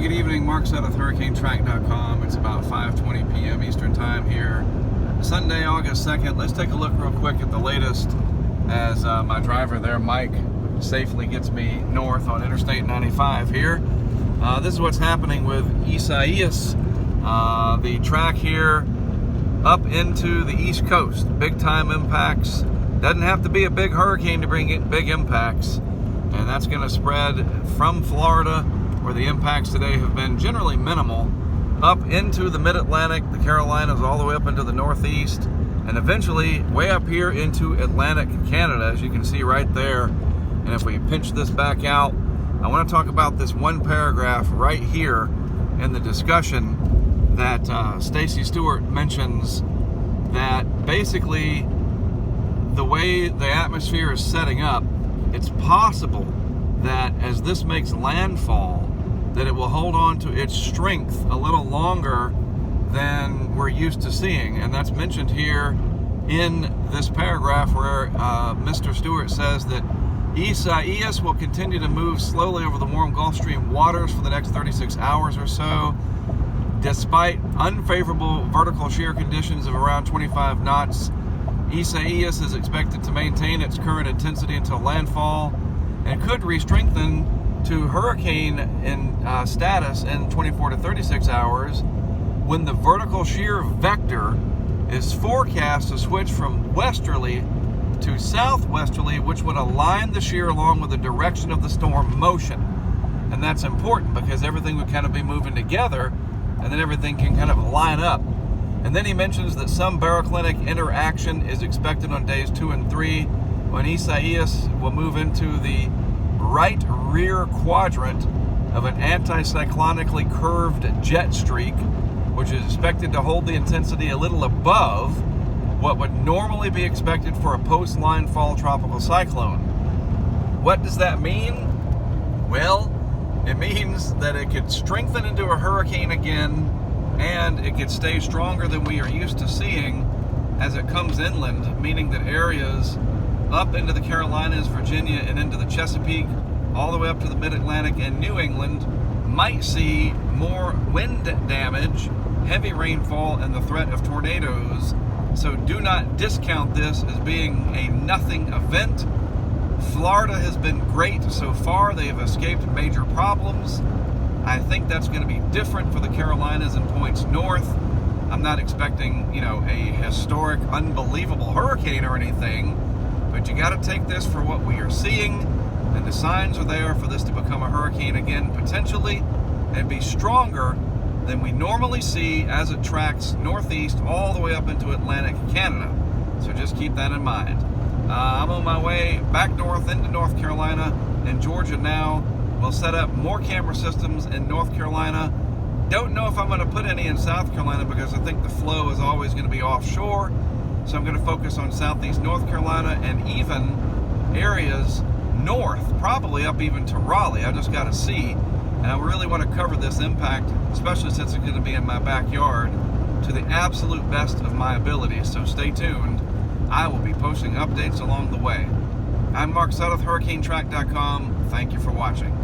good evening. Mark Sudduth, HurricaneTrack.com. It's about 5:20 p.m. Eastern Time here. Sunday, August 2nd. Let's take a look real quick at the latest as my driver there, Mike, safely gets me north on Interstate 95 here. This is what's happening with Isaias, the track here up into the East Coast. Big time impacts. Doesn't have to be a big hurricane to bring in big impacts. And that's going to spread from Florida, where the impacts today have been generally minimal, up into the mid-Atlantic, the Carolinas, all the way up into the Northeast, and eventually way up here into Atlantic Canada, as you can see right there. And if we pinch this back out, I want to talk about this one paragraph right here in the discussion that Stacy Stewart mentions, that basically the way the atmosphere is setting up, it's possible that as this makes landfall, that it will hold on to its strength a little longer than we're used to seeing. And that's mentioned here in this paragraph where Mr. Stewart says that Isaias will continue to move slowly over the warm Gulf Stream waters for the next 36 hours or so, despite unfavorable vertical shear conditions of around 25 knots. Isaias is expected to maintain its current intensity until landfall and could re-strengthen to hurricane in status in 24 to 36 hours, when the vertical shear vector is forecast to switch from westerly to southwesterly, which would align the shear along with the direction of the storm motion. And that's important because everything would kind of be moving together, and then everything can kind of line up. And then he mentions that some baroclinic interaction is expected on days 2 and 3, when Isaias will move into the right rear quadrant of an anticyclonically curved jet streak, which is expected to hold the intensity a little above what would normally be expected for a post-landfall tropical cyclone. What does that mean? Well, it means that it could strengthen into a hurricane again, and it could stay stronger than we are used to seeing as it comes inland, meaning that areas up into the Carolinas, Virginia, and into the Chesapeake, all the way up to the Mid-Atlantic and New England, might see more wind damage, heavy rainfall, and the threat of tornadoes. So do not discount this as being a nothing event. Florida has been great so far. They have escaped major problems. I think that's going to be different for the Carolinas and points north. I'm not expecting, a historic, unbelievable hurricane or anything, but you got to take this for what we are seeing, and the signs are there for this to become a hurricane again, potentially, and be stronger than we normally see as it tracks northeast all the way up into Atlantic Canada. So just keep that in mind. I'm on my way back north into North Carolina and Georgia now. We'll set up more camera systems in North Carolina. Don't know if I'm going to put any in South Carolina because I think the flow is always going to be offshore. So I'm going to focus on southeast North Carolina and even areas north, probably up even to Raleigh. I just got to see. And I really want to cover this impact, especially since it's going to be in my backyard, to the absolute best of my ability. So stay tuned. I will be posting updates along the way. I'm Mark Sudduth, HurricaneTrack.com. Thank you for watching.